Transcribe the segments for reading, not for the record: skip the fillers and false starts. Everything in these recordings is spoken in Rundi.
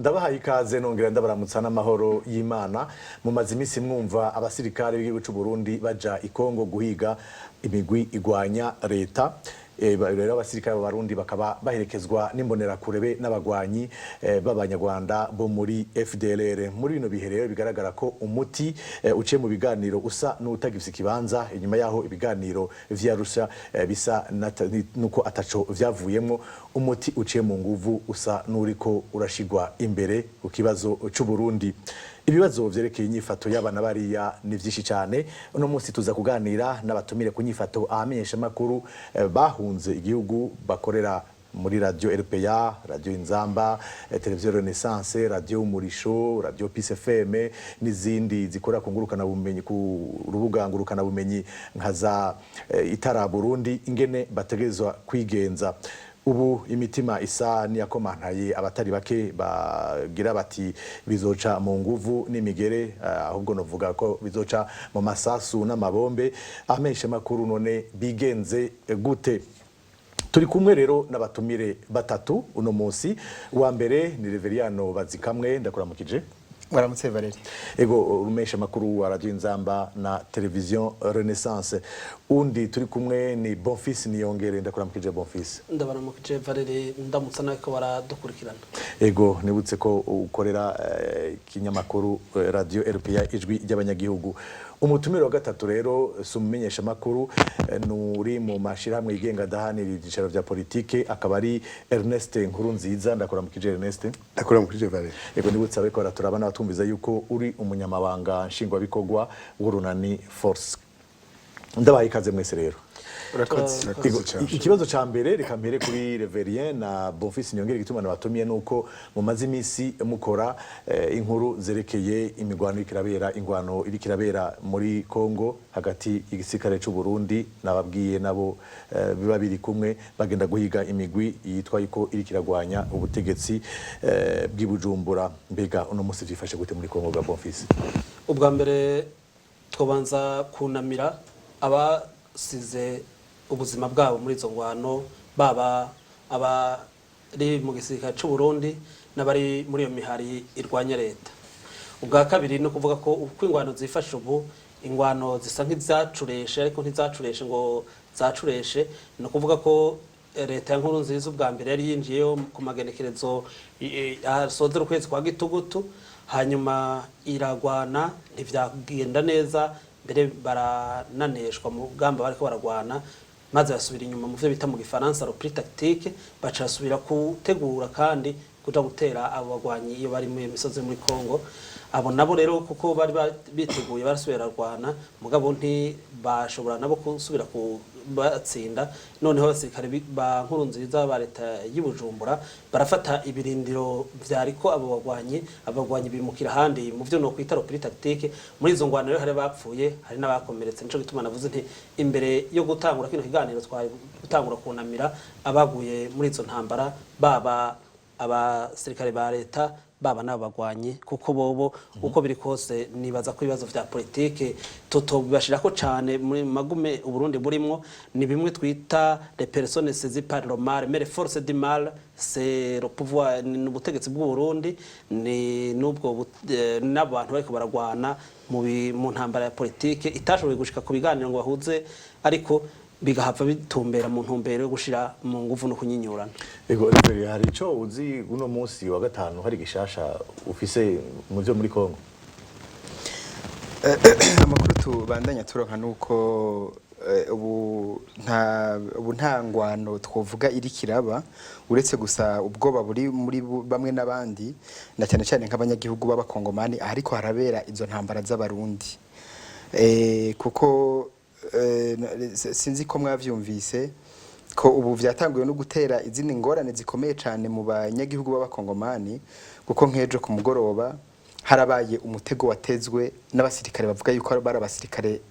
ndabahaye ikaze nongera ndabaramutsa n'amahoro y'Imana mu mazimisi mwumva abasirikare b'igihugu cy'u Burundi baja ikongo guhiga imigwi igwanya leta. Rero abasirikare b'abarundi bakaba baherekezwa n'imbonera kurebe n'abagwanyi b'abanyarwanda bo muri FDLR. Muri bino bihe rero bigaragara ko umuti uciye mu biganiro usa n'utagifise ikibanza inyuma yaho ibiganiro vyarusha bisa nuko ataco vyavuyemo. Umuti uciye mu nguvu usa n'uriko urashigwa imbere ku kibazo cy'u Burundi. Ibibazo vyerekeye inyifato y'abana bariya ni vyinshi cyane. Uno munsi tuza kuganira n'abatumire ku nyifato abamenyeshamakuru bahunze igihugu bakorera muri radio RPA, radio Inzamba, televiziyo Renaissance, radio Umurisho, radio Peace FM n'izindi zikora ku ngurukana bumenyi ku rubuga ngurukana bumenyi nkaza Itara Burundi ingene bategezwa kwigenza. Ubu imitima isa niyakomantaye abatari bake bagira bati bizoca mu nguvu n'imigere, ahubwo novuga ko bizoca mu masasu n'amabombe. Abamenyeshamakuru none bigenze gute? Turi kumwe rero n'abatumire batatu uno munsi. Wa mbere ni Reveriano Bazikamwe, ndakuramukije. Waramutse Valeri. Ego umeshamakuru wa radio Inzamba na televiziyo Renaissance. Undi turi kumwe ni Bofasha niyongere, ndakuramukije Bofasha. Ndabaramukije Valeri, ndamutsa nako baradukurikirana. Ego nibutse ko ukorera kinyamakuru radio RPA ijwi ry'abanyagihugu. Umutumire wa gatatu rero sumumenyesha makuru nuri mu mashirahamwe yigenga dahanira ibyicaro vya politike, akaba ari Ernest Nkurunziza. Ndakuramukije Ernest. Ndakuramukije Valeri. Ego nibutse abeko turabana batumviza yuko uri umunyamabanga nshingwabikorwa w'urunani Force. Ndabaye ikaze mwese rero. Ikibazo ca mbere reka mpere kuri Reverien na Bofasha niyongere gitumana batumiye nuko mu mazimisi mukora inkuru zerekeye imigwano ikirabera, ingwano irikirabera muri Kongo hagati y'igisirikare cy'u Burundi nababwiye nabo biba biri kumwe bagenda guhiga imigwi yitwa yuko irikiragwanya ubutegetsi bw'ibujumbura. Mbega uno musi vyifashe gute muri Kongo ga Bofasha? Ubwa mbere twobanza kunamira abasize ubuzima bwabo muri izo ngwano, baba abari mu gisirikare cy'u Burundi n'abari muri iyo mihari irwanya leta. Ubwa kabiri no kuvuga ko uko ingwano zifasha ubu, ingwano zisa nk'izacureshe ariko ntizacureshe ngo zacureshe, no kuvuga ko leta ya Nkurunziza ubwa mbere yari yinjiyeyo ku magenekerezo asozera ukwezi kwa gitugutu, hanyuma iragwana ntivyagenda neza, mbere barananeshwa mu rugamba bariko baragwana, maze basubira inyuma mu byo bita mu gifaransa repli tactique, baca basubira gutegura kandi kuja gutera abo bagwanyi iyo bari mu misozi muri Kongo. Abo nabo rero kuko bari biteguye barasubira rwana, mugabo nti bashobora nabo kusubira kubatsinda. Noneho abasirikare ba Nkurunziza ba leta y'Ibujumbura barafata ibirindiro vyariko abo bagwanyi bimukira handi mu byo no kwita repli tactique. Muri izo ngwano rero hari bapfuye, hari n'abakomeretse. Nico gituma navuze nti imbere yo gutangura kino kiganiro twari gutangura kunamira abaguye muri izo ntambara, baba abasirikare ba leta baba n'abagwanyi, kuko bobo uko biri kose nibaza ko ibibazo vya politike tutobashirako cyane muri magume Uburundi burimwo. Ni bimwe twita les personnes saisies par le mal, mais les forces du mal c'est le pouvoir, n'ubutegetsi bw'u Burundi ni nubwo n'abantu bariko baragwana mu ntambara ya politike itashoboye gushika ku biganiro ngo bahuze, ariko bigahava bitumbera mu ntumbero yo gushira mu nguvu no kunyinyurana. Ego hari ico uzi uno munsi wa gatanu hari gishasha ufise mu byo muri Kongo? Amakuru tubandanya turonka nuko ubu nta ngwano twovuga iri kiraba, uretse gusa ubwoba buri muri bamwe n'abandi, na cyane cyane nk'abanyagihugu b'abakongomani ariko harabera izo ntambara z'abarundi. Kuko sinzi ko mwavyumvise ko ubu vyatanguye no gutera izindi ngorane zikomeye cyane mu banyagihugu b'abakongomani, kuko nkejo ku mugoroba harabaye umutego watezwe n'abasirikare bavuga yuko bari abasirikare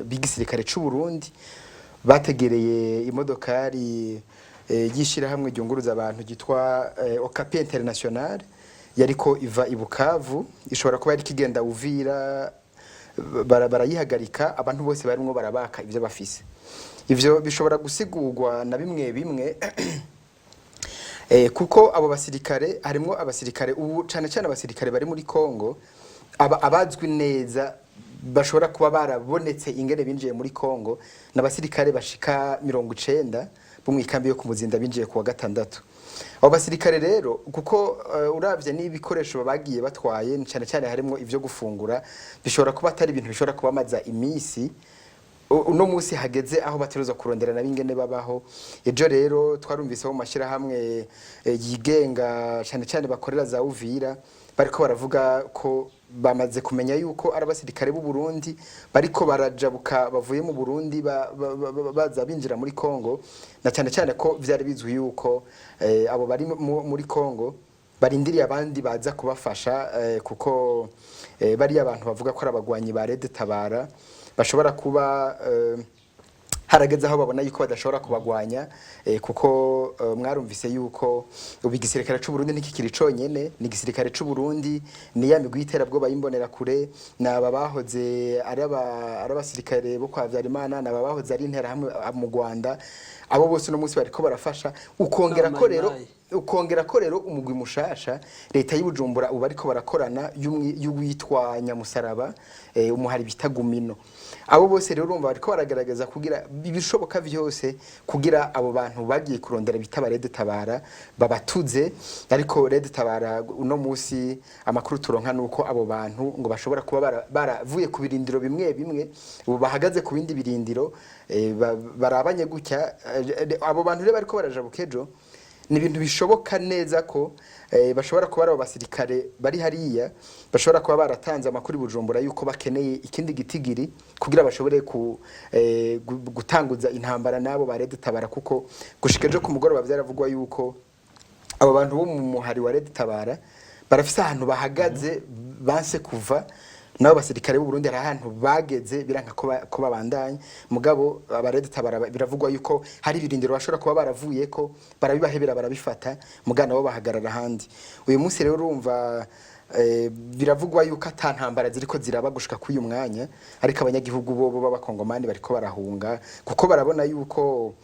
b'igisirikare cy'u Burundi bategereye imodokari yishira hamwe ryunguruza abantu gitwa Okapi International, yariko iva ibukavu, ishobora kuba yari kigenda Uvira, barayihagarika, abantu bose barimo barabaka ivyo bafise. Ivyo bishobora gusigurwa na bimwe kuko abo basirikare harimo abasirikare ubu cyane cyane abasirikare bari muri Kongo abazwi neza bashobora kuba barabonetse ingene binjiye muri Kongo n'abasirikare bashika 90 bo mu ikambi yo kumuzinda binjiye kuwa gatandatu. Abo basirikare rero kuko uravye n'ibikoresho bagiye batwaye cyane cyane harimo ivyo gufungura bishobora kuba atari ibintu bishobora kubamaza imisi uno musi hageze aho bateruza kuronderana bingene babaho. Ejo rero twarumvise mu mashira hamwe yigenga cyane cyane bakorera za Uvira bariko baravuga ko bamaze kumenya yuko ari abasirikare b'u Burundi bariko barajabuka bavuye mu Burundi baza binjira muri Kongo, na cyane cyane ko vyari bizwi yuko abo bari muri Kongo barindiriye abandi baza kubafasha kuko bari abantu bavuga ko ari abagwanyi ba Red Tabara bashobora kuba harageze aho babona yuko badashobora kubagwanya kuko mwarumvise yuko ubigisirikare c'u Burundi n'ikikiri conyene ni gisirikare c'u Burundi ni ya migwi iterabwoba yimbonera kure naba bahoze ari abasirikare bo kwa Vyarimana naba bahoze ari intera hamwe mu Rwanda abo bose no munsi bariko barafasha ukongera ko rero umugwi mushasha leta y'Ubujumbura ubu bariko barakorana y'uwitwa Nyamusaraba umuhari bitagumino. Abo bose rero urumva bariko baragaragaza kugira ibishoboka vyose kugira abo bantu bagiye kurondera bitaba Red Tabara babatuze, ariko Red Tabara uno musi amakuru turonka nuko abo bantu ngo bashobora kuba baravuye ku birindiro bimwe bimwe ubu bahagaze ku bindi birindiro barabanye gutya. Abo bantu rero bariko barajabukejo ni ibintu bishoboka neza ko bashobora kuba abo basirikare bari hariya bashobora kuba baratanze amakuru Bujumbura yuko bakeneye ikindi gitigiri kugira bashobore gutanguza intambara nabo ba Red Tabara, kuko gushikeje ku mugoroba byaravugwa yuko abo bantu bo mu muhari wa Red Tabara barafise ahantu bahagaze banse kuva nabo basirikare b'u Burundi ari ahantu bageze biranka ko babandanye mugabo aba Red Tabara biravugwa yuko hari ibirindiro bashobora kuba baravuye ko barabibahebera barabifata mugana bo bahagarara handi. Uyu munsi rero urumva biravugwa yuko atantambara ziriko ziraba gushika kuyu mwanya, ariko abanyagihugu bo b'abakongomani bariko barahunga kuko barabona yuko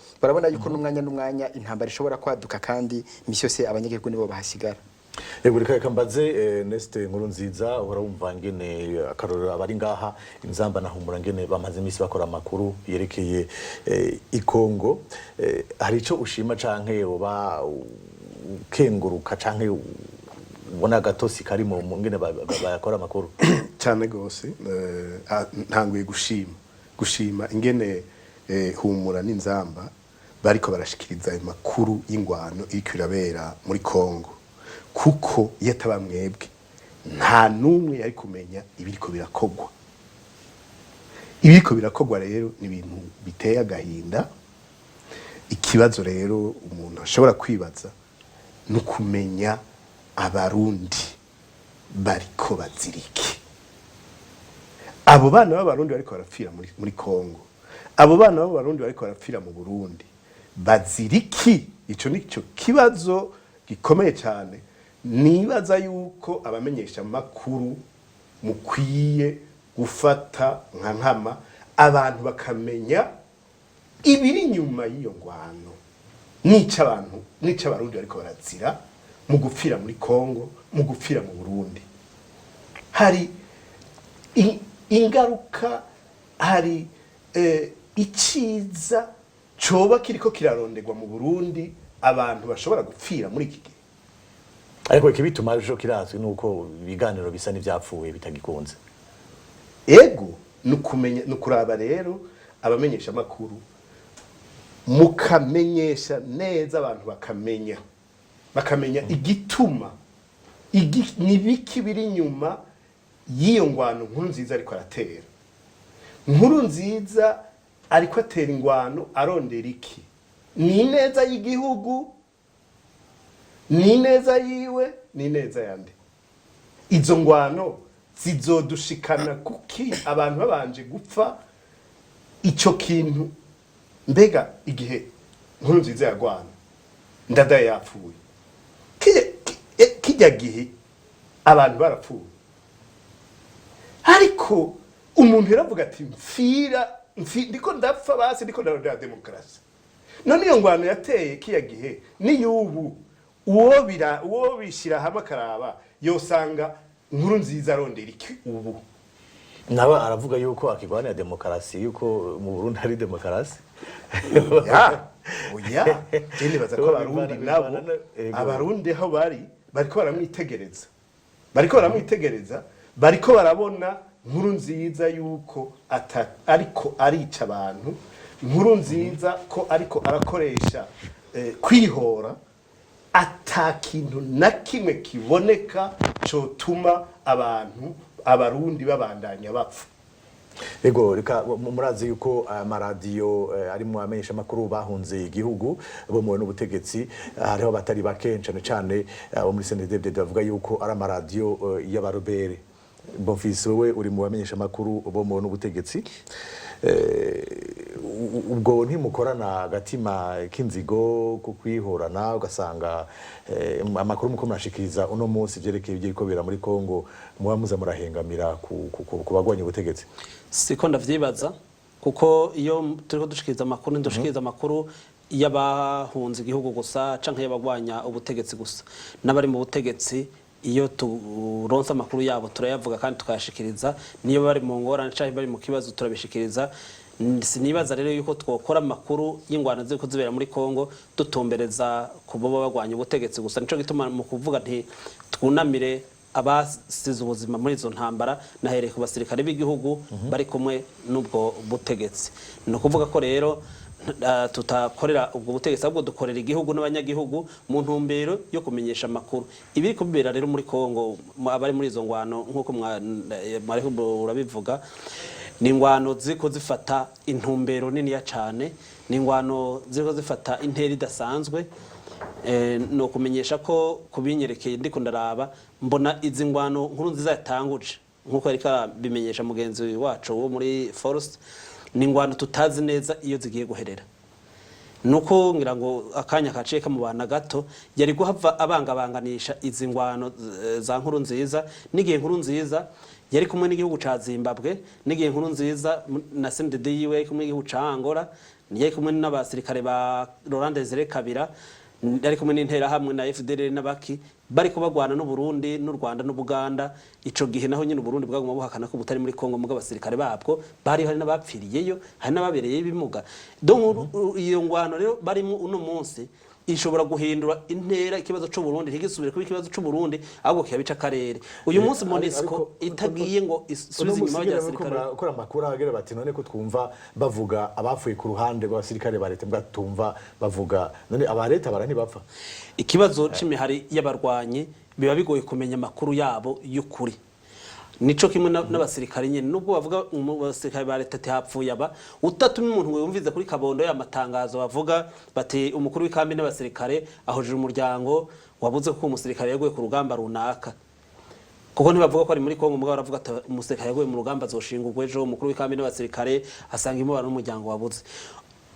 n'umwanya intambara ishobora kwaduka kandi imisi yose abanyagihugu nibo bahasigara. Ego reka mbaze Neste nkuru nziza uhora wumva ngene akarorero abari ngaha inzamba na humura ngene bamaze imisi bakora amakuru yerekeye ikongo, hari ico ushima canke oba kenguruka canke ubona gatosi kari mu ngene bakora amakuru cyane gose ntanguye gushima ingene humura n'inzamba bariko barashikiriza ayo makuru y'ingwano iriko irabera muri Kongo, kuko yataba mwebwe nta numwe yari kumenya ibiriko birakogwa rero ni ibintu biteye agahinda. Ikibazo rero umuntu ashobora kwibaza no kumenya abarundi bariko baziriki, abo bana b'abarundi bariko barapfira muri Kongo, abo bana b'abarundi bariko barapfira mu Burundi baziriki. Ico nico kibazo gikomeye cyane. Nibaza yuko abamenyeshamakuru mukwiye gufata nka nkama abantu bakamenya ibiri nyuma y'iyo ngwano nica abarundi bariko barazira mu gupfira muri Kongo, mu gupfira mu Burundi. Hari ingaruka, hari iciza coba kiriko kirarondegwa mu Burundi abantu bashobora gupfira muri iki gihe. Ariko ikibituma ejo kirazwi nuko ibiganiro bisa n'ivyapfuye bitagikunze. Ego nukuraba rero abamenyesha makuru mukamenyesha neza abantu bakamenya igituma nibiki biri nyuma y'iyo ngwano nkuru nziza ariko aratera. Nkuru nziza ariko atera ingwano arondera iki? Ni neza y'igihugu, ni neza yiwe, ni neza yande. Izo ngwano zizodushikana kuki abantu babanje gupfa ico kintu. Mbega igihe nkuru nziza yagwana ndada yapfuye kijya gihe abantu barapfuye, ariko umuntu yaravuga ati ndiko ndapfa basi ndiko ndarondera demokrasi. None iyo ngwano yateye kiya gihe ni yubu uwo bishira hamwe akaraba yosanga nkuru nziza arondera iki ubu nawe aravuga yuko akigwanira demokarasi yuko mu Burundi hari demokarasi oya jene baza ko abarundi nabo abarundi aho bariko baramwitegereza bariko barabona nkuru nziza yuko ariko arica abantu nkuru nziza ko ariko arakoresha kwihora atakintu na kimwe kiboneka cotuma abarundi babandanya bapfa. Ego reka murazi yuko amaradiyo ari mu bamenyeshamakuru bahunze igihugu bo mu n'ubutegetsi hariho batari bake cyane bo muri CNDD bavuga yuko ari amaradiyo y'abarobere. Bofasha wewe uri mu bamenyeshamakuru bo mu n'ubutegetsi ubwo ntimukorana agatima k'inzigo ku kwihorana ugasanga amakuru muko murashikiriza uno munsi byerekeye ibyo bira muri Kongo muba muza murahengamira ku bagwanya ubutegetsi. Siko ndavyibaza kuko iyo turiko dushikiriza amakuru ndushikiriza amakuru y'abahunze igihugu gusa canke y'abagwanya ubutegetsi gusa n'abari mu butegetsi iyo turonse amakuru yabo turayavuga kandi tukayashikiriza niyo bari mu ngorane canke bari mu kibazo turabishikiriza. Sinibaza rero yuko twokora amakuru y'ingwano ziko zibera muri Kongo dutumbereza kubo bagwanya ubutegetsi gusa nico gituma mu kuvuga nti twunamire abasize ubuzima muri izo ntambara nahereye ku basirikare b'igihugu bari kumwe n'ubwo butegetsi. No kuvuga ko rero tutakorera ubwo butegetsi ahubwo dukorera igihugu n'abanyagihugu mu ntumbero yo kumenyesha amakuru ibiri kubera rero muri Kongo abari muri izo ngwano nkuko mwari urabivuga ni ingwano ziko zifata intumbero nini ya cyane ni ingwano ziko zifata intera idasanzwe no kumenyesha ko kubinyerekeye ndiko ndaraba mbona izi ngwano nkuru nziza yatanguje nkuko ariko bimenyesha mugenzi wacu wo muri Forest ni ingwano tutazi neza iyo zigiye guherera nuko ngira ngo akanya kaciye kamubana gato yari guhava abangabanganisha izi ngwano za nkuru nziza nigiye nkuru nziza yari kumwe n'igihugu ca Zimbabwe nigiye nkuru nziza na CNDD yiwe kumwe n'igihugu ca Angola yari kumwe n'abasirikare ba ruhande kabira yari kumwe n'intera hamwe na FDL n'abaki bari kubagwana n'u Burundi n'u Rwanda n'u Buganda ico gihe naho nyine u Burundi bwaguma buhakana ko butari muri Kongo muga abasirikare babwo bari hari n'abapfiriyeyo hari n'ababereye ibimuga donc iyo ngwano rero bari uno munsi ishobora guhindura intera ikibazo cyo Burundi ntigisubire kuba ikibazo cyo Burundi ahubwo kiyabica karere uyu munsi Monisco itagiye ngo isubize inyuma y'abasirikare ukora amakuru agera bati none ko twumva bavuga abafuye ku ruhande rw'abasirikare ba leta bwatumva bavuga none aba leta barani bapfa ikibazo c'imihari y'abarwanyi biba bigoye kumenya amakuru yabo y'ukuri nico kimwe n'abasirikare nyene nubwo bavuga abasirikare ba leta hapfuye aba utatuma umuntu wumvize kuri Kabondo y'amatangazo bavuga bati umukuru w'ikambi n'abasirikare ahojije umuryango wabuze ko umusirikare yaguye ku rugamba runaka kuko ntibavuga ko ari muri Kongo mugabo baravuga ati umusirikare yaguye mu rugamba azoshingurwa ejo umukuru w'ikambi n'abasirikare asanga imubano n'umuryango wabuze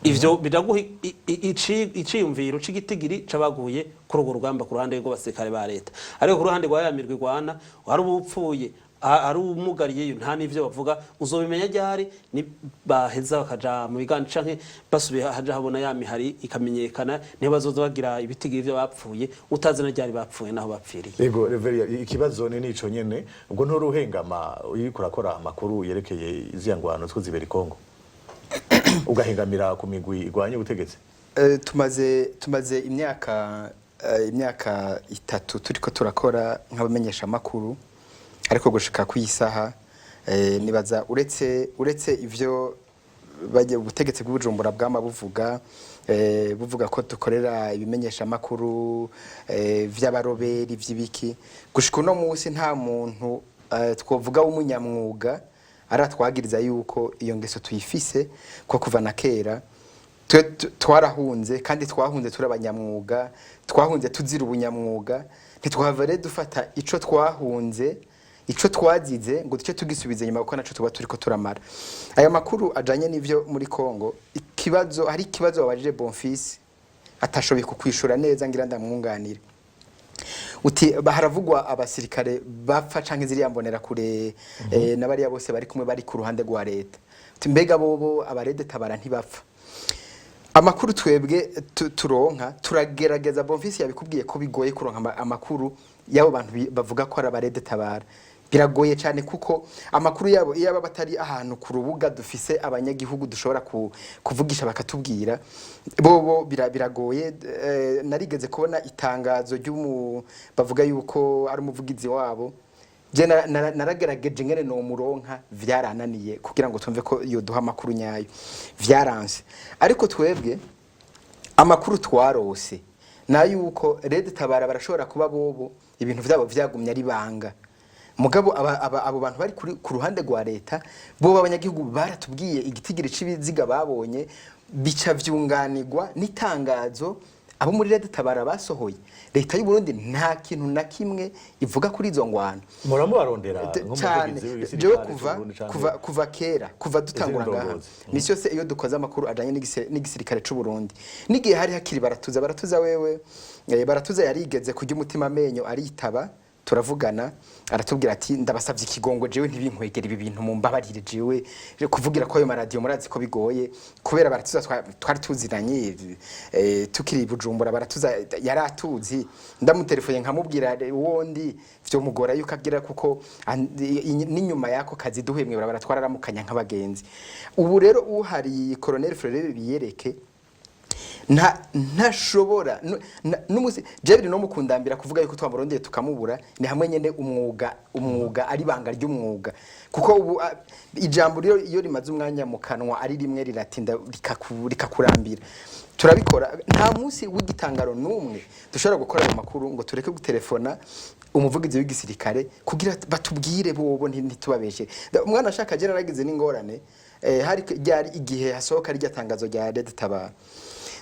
ivyo biraguha iciyumviro c'igitigiri cabaguye kuri urwo rugamba ku ruhande rw'abasirikare ba leta ariko ku ruhande rwa yamirwa igwana wari ubupfuye ari umugariye nta nivyo bavuga uzobimenya ryari ni baheza bakaja mu biganda canke basubiye haja habona ya mihari ikamenyekana niho bazoza bagira ibitigiri byo bapfuye utazi na ryari bapfuye naho bapfiriye. Yego Reveria ikibazo ni nico nyene ubwo nturuhengama uriko urakora amakuru yerekeye iziyangwano two zibera Kongo ugahengamira ku migwi igwanye ubutegetsi. Tumaze imyaka 3 turiko turakora nk'abamenyesha amakuru ariko gushika kwisaha nibaza uretse ivyo baje ubutegetsi bw'Ubujumbura bwama buvuga ko dukorera ibimenyesha amakuru vy'abaroberi vy'ibiki gushika no munsi nta muntu twovuga w'umunyamwuga aratwagiriza yuko iyo ngeso tuyifise ko kuva na kera twarahunze kandi twahunze turabanyamwuga twahunze tuzira ubunyamwuga ntitwavare dufata ico twahunze ico twazize ngo duce tugisubize nyuma kuko naco tuba turiko turamara aya makuru ajanye n'ivyo muri Kongo hari ikibazo wabajije Bofasha atashoboye kukwishura neza ngira ndamwunganire uti haravugwa abasirikare bapfa canke ziriya mbonera kure n'abariya bose bari kumwe bari ku ruhande rwa leta uti mbega bobo abarede tabara ntibapfa amakuru twebwe turonka turagerageza Bofasha yabikubwiye ko bigoye kuronka amakuru yabo bantu bavuga ko ari abarede tabara biragoye cyane kuko amakuru yabo iyo batari ahantu ku rubuga dufise abanyagihugu dushobora kuvugisha bakatubwira bobo biragoye. Narigeze kubona itangazo bavuga yuko ari umuvugizi wabo je naragerageje ngene no muronka vyarananiye kugira ngo tumve ko iyo duha amakuru nyayo vyaranse, ariko twebwe amakuru twarose na yuko rede tabara barashobora kuba bobo ibintu vyabo vyagumye ari banga mugabo abo bantu bari ku ruhande rwa leta bo abanyagihugu baratubwiye igitigiri cibiziga babonye bica vyunganirwa n'itangazo abo muri rede tabara basohoye. Leta y'u Burundi nta kintu na kimwe ivuga kuri izo ngwano muramubarondera cyane je kuva kera kuva dutangura ngaha misi yose iyo dukoze amakuru ajanye n'igisirikare c'u Burundi nigihe hari hakiri baratuza wewe baratuza yarigeze kujya umutima amenyo aritaba turavugana aratubwira ati ndabasavye ikigongo jewe ntibinkwegera ibi bintu mu mbabarire jewe kuvugira ko ayo maradio murazi ko bigoye kubera baratuza twari tuziranye tukiri Bujumbura baratuza yaratuzi ndamutelefone nkamubwira wondi vyo mugora yuko agira kuko n'inyuma yako kazi duhemwe baratwararamukanya nk'abagenzi. Ubu rero uhari Colonel Frere biyereke ntashobora n'umusi Jebiri no mukundambira kuvuga yuko twamurondeye tukamubura ni hamwe nyene umwuga ari banga ry'umwuga kuko ubu ijambo iyo rimaze umwanya mu kanwa ari rimwe riratinda rikakurambira. Turabikora nta munsi w'igitangaro numwe dushobora gukora mu makuru ngo tureke gutelefona umuvugizi w'igisirikare kugira batubwire bobo ntitubabeshe. Umwana ashaka je naragize n'ingorane hari igihe hasohoka rya tangazo rya rede tabara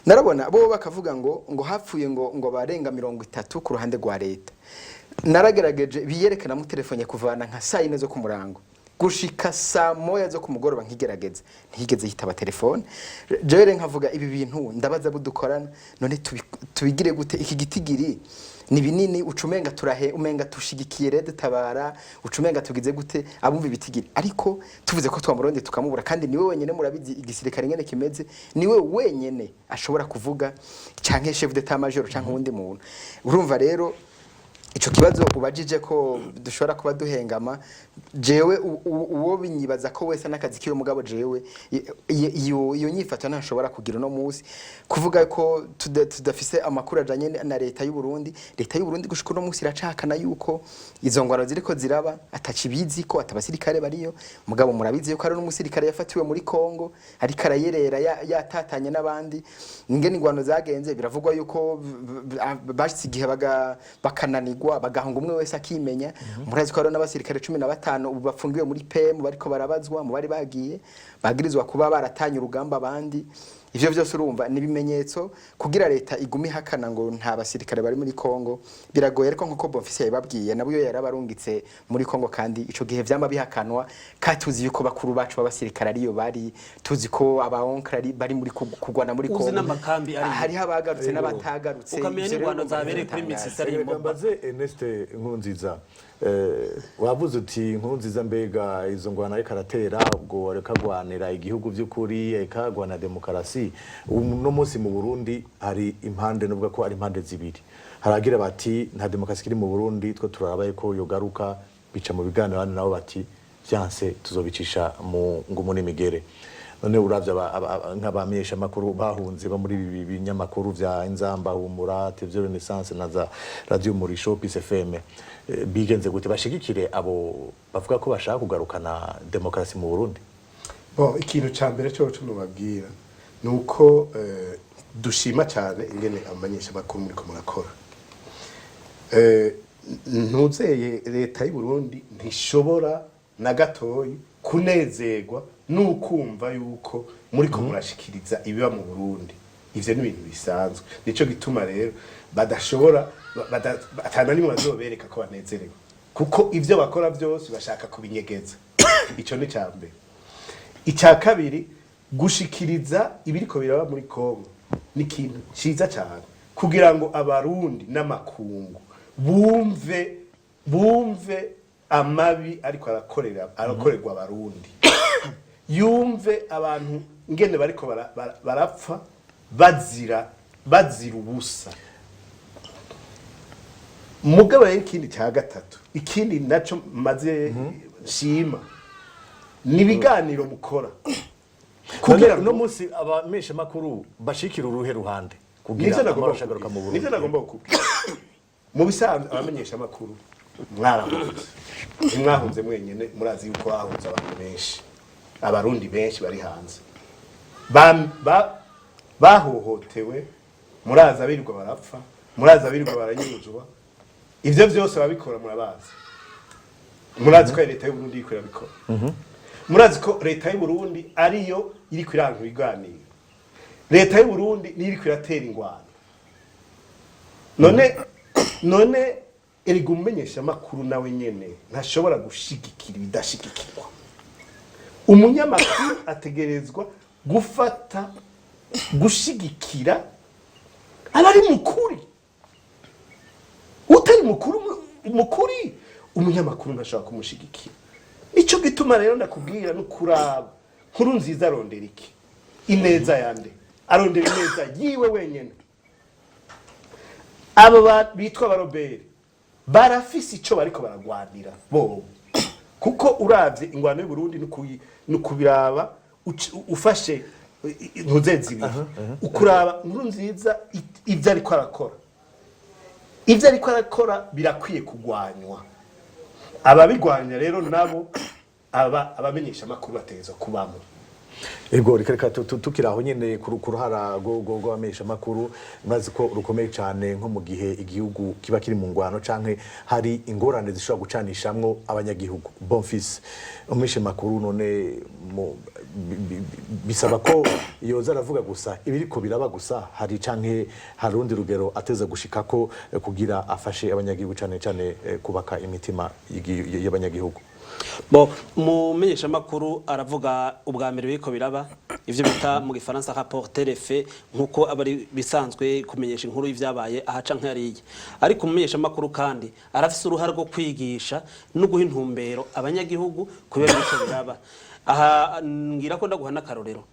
narabona bo bakavuga ngo hapfuye ngo barenga 30 ku ruhande rwa leta. Naragerageje biyerekana mu telefone kuvana nka saa 4 zo ku murango gushika saa 1 zo ku mugoroba nkigerageza ntigeze hitaba telefone. Jewe nkavuga ibi bintu ndabaza budukorana none tubigire gute iki gitigiri ni binini ucumenga umenga tushigikiye rede tabara ucumenga tugize gute abumva ibitigiri ariko tuvuze ko twamuronde tukamubura kandi niwe wenyene murabizi igisirikare ngene kimeze niwe wenyene ashobora kuvuga canke chef d'état major canke undi muntu. Urumva rero ico kibazo ubajije ko dushobora kuba duhengama jewe uwo binyibaza ko wese nakazi kiwe mugabo jewe iyo nyifato ntashobora kugira no musi kuvuga ko tudafise amakuru ajanye na leta y'u Burundi. Leta y'u Burundi gushika no musi iracakana yuko izo ngwano ziriko ziraba atacibizi ko atabasirikare bariyo mugabo murabizi yuko ari n'umusirikare yafatiwe muri Kongo ariko arayerera yatatanye n'abandi ingene ingwano zagenze biravugwa yuko bashyigiye bakananirwa bagahunga umwe wese akimenya. Murazi ko ari n'abasirikare 15 ubu bafungiwe muri PM bariko barabazwa mu bari bagiye bagirizwa kuba baratanye urugamba abandi. Ivyo byose urumva nibimenyetso kugira leta igumi hakana ngo nta basirikare bari muri Kongo biragoye ariko nkuko Bofasha yababwiye nabuyo yarabarungitse muri Kongo kandi ico gihe vyama bihakanwa katuzi yuko bakuru bacu b'abasirikare ariyo bari tuzi ko abaonkra bari muri kugwana muri Kongo hari habagarutse n'abatagarutse ukamenya n'ingwano zabereye kuri Misisari mbaze Ernest Nkunziza wavuze uti Nkunziza mbega izo ngwana ariko aratera ubwo reka gwanira igihugu by'ukuri ekagwana demokarasi no munsi mu Burundi hari impande nubwo ko ari impande zibiri haragira bati nta demokarasi kiri mu Burundi two turarabaye ko yogaruka bica mu biganiro hano nabo bati vyanse tuzobicisha mu ngumu n'imigere. None uravye nk'abamenyeshamakuru bahunze ba muri ibi binyamakuru vya Inzamba Humura TV Renaissance na za Radio Murisho Peace FM bigenze gute bashigikire abo bavuga ko bashaka kugarukana demokarasi mu Burundi? Bo ikintu cyambere cyo nubabwira nuko dushima cyane ingene abamenyeshamakuru muri ko murakora. Ntuzeye leta y'u Burundi ntishobora na gatoyi kunezerwa nukumva yuko muri ko murashikiriza ibiba mu Burundi. Ivyo ni ibintu bisanzwe nico gituma rero badashobora atanani bazobereka ko banezerewe kuko ivyo bakora byose bashaka kubinyegeza. Ico ni cyambere. Icya kabiri gushikiriza ibiriko biraba muri Kongo ni kintu ciza cyane kugira ngo abarundi n'amakungu bumve amabi ariko arakorerwa abarundi yumve abantu ngene bariko barapfa bazira ubusa. Mugabo y'ikindi cya gatatu, ikindi naco maze shima ni ibiganiro mukora kugira no munsi abamenyeshamakuru bashikira uruhe ruhande kugira amashagaruka mu Burundi. Nivyo nagomba kukubwira. Mu bisanzwe abamenyeshamakuru mwarahunze, mwahunze mwenyene, murazi yuko hahunze abantu benshi, abarundi benshi bari hanze bahohotewe, murazi abirirwa barapfa, murazi abirirwa baranyuruzwa, ivyo vyose babikora murabazi. Murazi ko leta y'u Burundi iriko irabikora. Murazi ko leta y'u Burundi ariyo iriko iranga ibiganiro. Leta y'u Burundi ni iriko iratera ingwano. None erega umumenyeshamakuru nawe nyene ntashobora gushigikira ibidashigikirwa. Umunyamakuru ategerezwa gufata gushigikira abari mukuri. Utari mukuri umunyamakuru ntashobora kumushigikira. Ico gituma rero ndakubwira no kuraba nkuru nziza arondera iki ineza yande, arondera ineza yiwe wenyene. Aba bitwa barobere barafise ico bariko baragwanira bo, kuko uravye ingwano y'u Burundi nukubiraba ufashe ntuzezi ibiri ukuraba nkuru nziza ivyo ariko arakora birakwiye kugwanywa. Ababigwanya rero nabo abamenyeshamakuru bategeza kubamo. Ego reka tukiraho nyene ku ruhara rwo abamenyeshamakuru, murazi ko rukomeye cyane nko mu gihe igihugu kiba kiri mu ngwano canke hari ingorane zishobora gucanishamwo abanyagihugu. Bofasha umumenyeshamakuru none bisaba ko yoza aravuga gusa ibiriko biraba gusa, hari canke hari urundi rugero ateza gushikako kugira afashe abanyagihugu cane kubaka imitima y'abanyagihugu. Bo umumenyeshamakuru aravuga ubwa mbere biko biraba ivyo bita mu gifaransa rapporter les faits, nkuko abari bisanzwe kumenyesha inkuru y'ivyabaye ahaca nkariye. Ariko umumenyeshamakuru kandi arafise uruhare rwo kwigisha no guha intumbero abanyagihugu kubera biko biraba. Aha ngira ko ndaguha n'akarorero,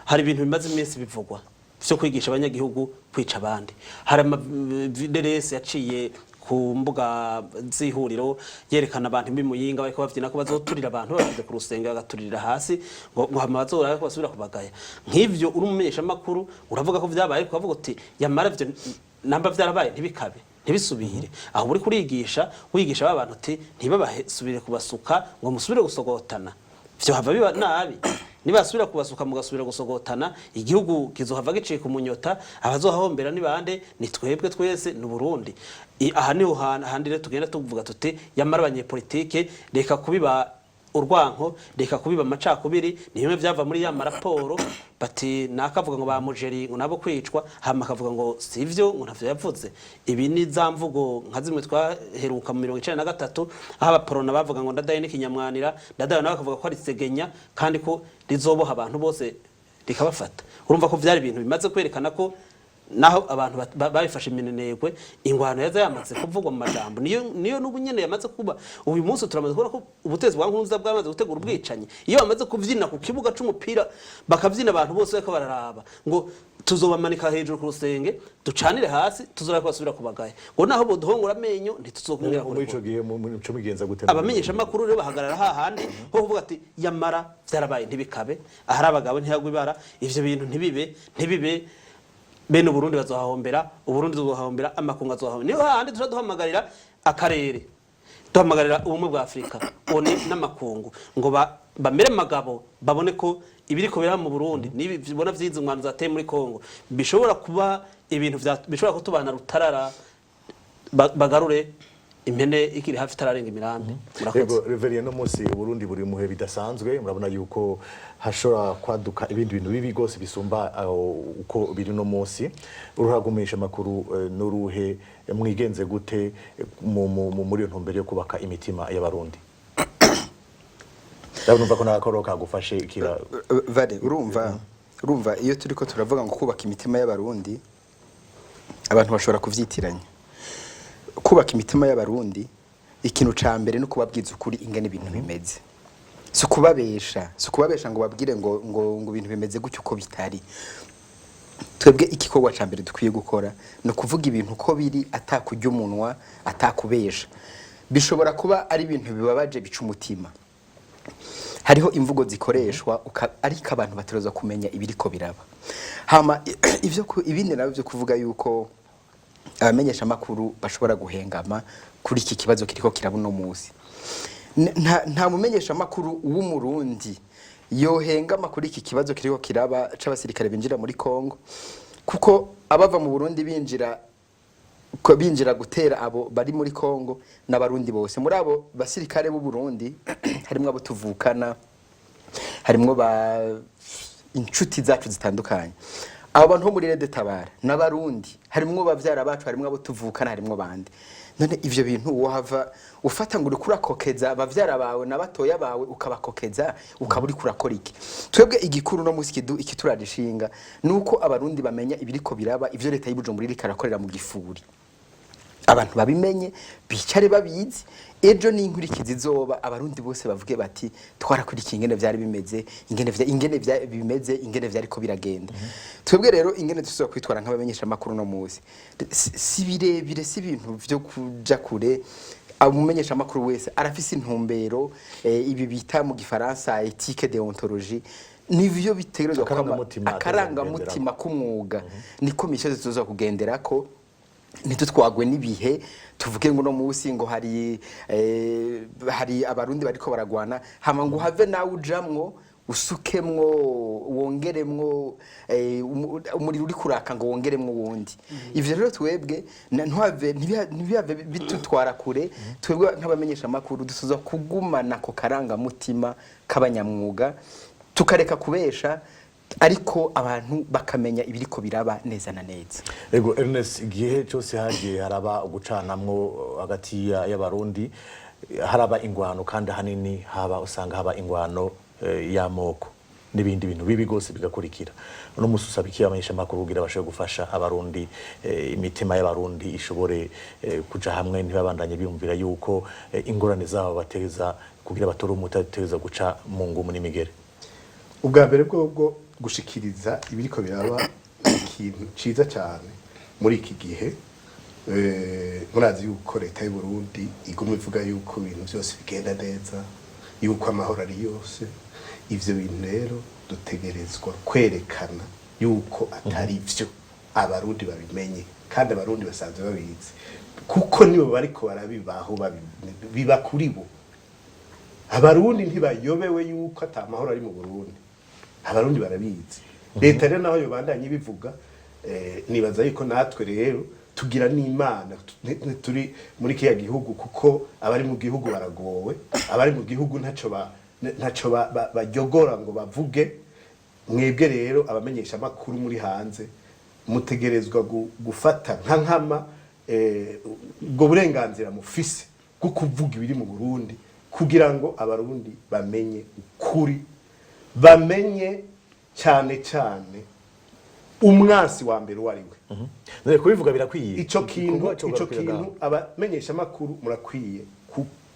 hari ibintu bimaze iminsi bivugwa vyo kwigisha abanyagihugu kwica abandi. Hari amavideos yaciye ku mbuga zihuriro yerekana abantu bimuyinga bariko bavyina ko bazoturira abantu bagize ku rusenge bagaturira hasi ngo hamazora ko basubira kubagaya. Nk'ivyo uri umumenyeshamakuru uravuga ko vyabaye, ko bavuga uti yamara vyo namba vyarabaye ntibikabe ntibisubire. Aho uri kurigisha wigisha abantu uti ntibabasubire kubasuka ngo musubire gusogotana, vyo hava biba nabi. Nibasubira kubasuka mugasubira gusogotana, igihugu kizohava giciye ku munyota, abazohahombera ni bande? Ni twebwe twese n'u Burundi. Aha niho handire tugenda tuvuga tuti yamara abanyepolitike reka kubiba urwanko, reka kubiba amacakubiri. Ni bimwe vyava muri ya maraporo bati nakavuga ngo bamujeri ngo nabo kwicwa, hama akavuga ngo sivyo ngo ntavyo yavuze. Ibi ni zamvugo nka zimwe twaheruka mu 1993 aho abaporona bavuga ngo ndadaye n'ikinyamwanira, ndadaye nawe akavuga ko ari segenya kandi ko rizoboha abantu bose rikabafata. Urumva ko vyari ibintu bimaze kwerekana ko naho abantu babifashe iminenegwe ingwano yaza yamaze kuvugwa mu majambo niyo n'ubunyene yamaze kuba. Uyu munsi turamaze kubona ko ubutezi bwa nkunza bwamaze gutegura ubwicanyi. Iyo bamaze kuvyina ku kibuga c'umupira bakavyina abantu bose baka bararaba ngo tuzobamanika hejuru ku rusenge ducanire hasi tuzora kubasubira kubagaya ngo naho boduhongora amenyo ntituzokumira muri ico gihe mu cyo migenza gute. Abamenyesha makuru rero bahagarara hahandi ho kuvuga ati yamara vyarabaye ntibikabe, ahari abagabo ntiyagwa ibara, ivyo bintu ntibibe bene Burundi bazohahombera, Uburundi buzohahombera, amakunga azohahombera. Niyo handi duhamagarira akarere, duhamagarira ubumwe bwa Afrika one n'amakungu ngo bamere magabo babone ko ibiriko bira mu Burundi nibi bibona vyiza umwanzu zateye muri Kongo bishobora kuba ibintu bishobora kutubana rutarara bagarure impene ikiri hafi tararenga imirambi. Yego Reverien no munsi Burundi buri muhe bidasanzwe, murabona yuko hashora kwaduka ibindi bintu bibi gose bisumba uko biri no munsi. Uruhagumisha makuru n'uruhe mwigenze gute muri ntumbere yo kubaka imitima y'abarundi? Ndabumva ko nakoroka gufashe ikira vale urumva iyo turiko turavuga ngo kubaka imitima y'abarundi abantu bashobora kuvyitiranya. Kubaka imitima y'abarundi ikintu ca mbere no kubabwiza ukuri ingene ibintu bimeze, so kubabesha ngo babwire ngo ibintu bimeze gutyo uko bitari. twebwe igikorwa ca mbere dukwiye gukora no kuvuga ibintu ko biri atakurya umunwa atakubesha bishobora kuba ari ibintu bibabaje bica umutima hariho imvugo zikoreshwa ariko abantu bategerezwa kumenya ibiriko biraba hama ibindi nabyo byo kuvuga yuko abamenyeshamakuru bashobora guhengama kuri iki kibazo kiriko kiraba uno munsi nta mumenyeshamakuru w'umurundi yohengama kuri iki kibazo kiriko kiraba c'abasirikare binjira muri Kongo kuko abava mu Burundi binjira gutera abo bari muri Kongo n'abarundi bose muri abo basirikare b'u Burundi harimo abo tuvukana harimo inshuti zacu zitandukanye abo bantu bo muri Rede Tabara n'abarundi harimo bavyara bacu harimo abo tuvukana harimo bandi none ivyo bintu wohava ufata ngo urikura kokeza bavyara bawe n'abatoya bawe ukabakokeza ukaburi kurakora iki twebwe igikuru no musi ikiturarishinga nuko abarundi bamenya ibiriko biraba ivyo leta y'Ibujumbura iriko arakorera mu gifuri abantu babimenye bicare babizi ejo n'inkurikizi zoba abarundi bose bavuge bati twarakurikiye ingene vyari bimeze ingene vyariko biragenda twebwe rero ingene tuzoza kwitwara nk'abamenyesha makuru no muzi si birebire si ibintu vyo kuja kure umumenyesha makuru wese arafise intumbero ibi bita mu gifaransa éthique déontologie nivyo bitegerezwa akaranga mutima k'umwuga niko mishoze tuzoza kugenderako ntitutwagwe n'ibihe tuvuge ngo no musi ngo hari abarundi bariko baragwana hama ngo have nawe ujamwo usukemwo wongeremwo umuriro uri kuraka ngo wongeremwo wundi ivyo rero twebwe ntibihave bitutwara kure twebwe nk'abamenyesha makuru dusoza kugumana ko karanga mutima k'abanyamwuga tukareka kubesha ariko abantu bakamenya ibiriko biraba neza na neza ego Ernest igihe cyose hagiye haraba ugucanamwo hagati y'abarundi haraba ingwano kandi hanini usanga haba ingwano y'amoko n'ibindi bintu bibi gose bigakurikira no mususabikiye abamenyesha makuru kugira bashe gufasha abarundi imitima y'abarundi ishobore kuja hamwe ntibabandanye biyumvira yuko ingorane zabo bateza kugira batore umutateza guca mu ngumu n'imigere ubwa mbere bwo gushikiriza ibiriko biraba ikintu ciza cyane muri iki gihe murazi yuko leta y'u Burundi igumwe ivuga yuko ibintu byose bigenda neza yuko amahoro ari yose ivyo bintu rero dutegerezwa kwerekana yuko atari byo abarundi babimenye kandi abarundi basanzwe babizi kuko nibo bariko barabibaho biba kuri bo abarundi ntibayobewe yuko atamahoro ari mu Burundi abarundi barabizi leta rero naho yobandanye bivuga nibaza yuko natwe rero tugira n'Imana turi muri kiya gihugu kuko abari mu gihugu baragowe abari mu gihugu ntaco bajyogora ngo bavuge mwebwe rero abamenyesha makuru muri hanze mutegerezwa gufata nkama ubwo burenganzira mufise bwo kuvuga ibiri mu Burundi kugira ngo abarundi bamenye ukuri bamenye cyane umwansi wa mbere wariwe none kubivuga birakwiye ico kintu abamenyesha makuru murakwiye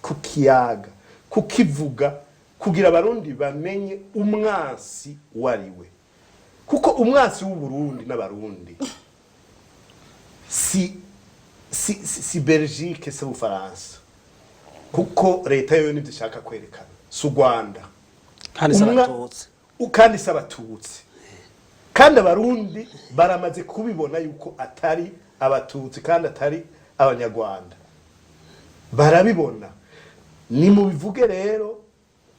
kukiyaga kukivuga kugira abarundi bamenye umwansi wariwe kuko umwansi w'u Burundi n'abarundi si Belgique se Ufaransa kuko leta yo nivyo ishaka kwerekana su Rwanda kandi sabatutsi kandi abarundi baramaze kubibona yuko atari abatutsi kandi atari abanyarwanda barabibona ni mu bivuge rero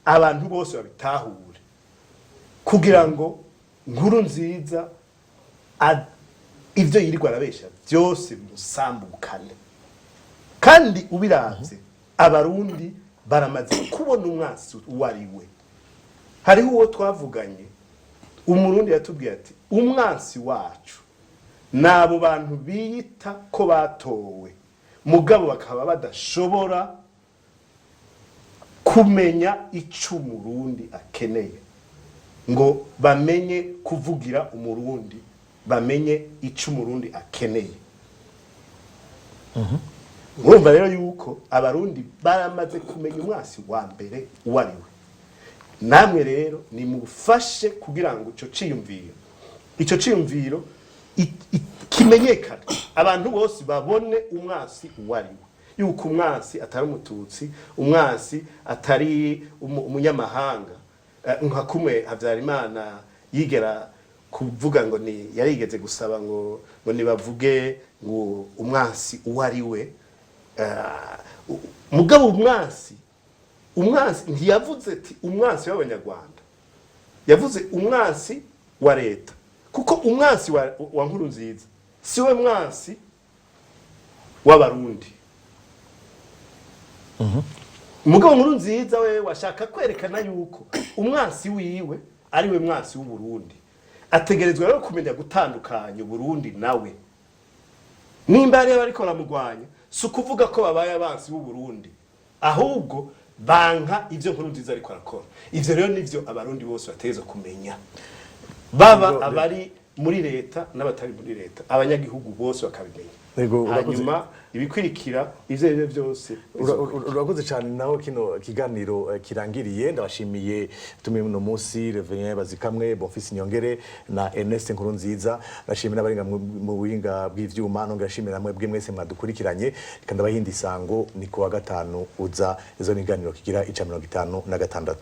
abantu bose babitahure kugira ngo nkuru nziza ivyo yirirwa arabesha byose bimusambukane kandi ubiravye abarundi baramaze kubona umwansi wariwe hariho uwo twavuganye umurundi yatubwiye ati umwansi wacu nabo bantu biyita ko batowe mugabo bakaba badashobora kumenya ico umurundi akeneye ngo bamenye kuvugira umurundi bamenye ico umurundi akeneye urumva rero yuko abarundi baramaze kumenya umwansi wa mbere wariwe namwe rero ni mufashe kugira ngo ico ciyumviro kimenyekana abantu bose babone umwasi uwariwe yuko umwasi atari umututsi umwasi atari umunyamahanga nka kumwe Habyarimana yigera kuvuga ngo ni yarigeze gusaba ngo nibavuge ngo umwasi uwariwe mugabo umwasi ntiyavuze ati umwasi w'abanyarwanda yavuze umwasi wa leta kuko umwasi wa Nkurunziza siwe mwasi w'abarundi umugabo Nkurunziza we washaka kwerekana yuko umwasi wiwe ari we mwasi w'uburundi ategerezwa rero kumenya gutandukanya uburundi nawe nimba ari bariko baramugwanya si ukuvuga ko babaye abansi b'uburundi ahubwo banka ivyo Nkurunziza ariko arakora ivyo rero nivyo abarundi bose bateza kumenya baba abari muri leta n'abatari muri leta abanyagihugu bose bakabimenya hanyuma ibikwirikira ivyo byose urakoze cyane naho kino kiganiro kirangiriye ndabashimiye tumiye no munsi Reverien Bazikamwe Bofasha Nyongere na Ernest Nkurunziza ndashimira abaringa mu buhinga bw'ivyuma no ngashimira mwebwe mwese mwadukurikiranye kandi abahindi sango ni ku wa gatanu uza izo niganiro kigira ica 56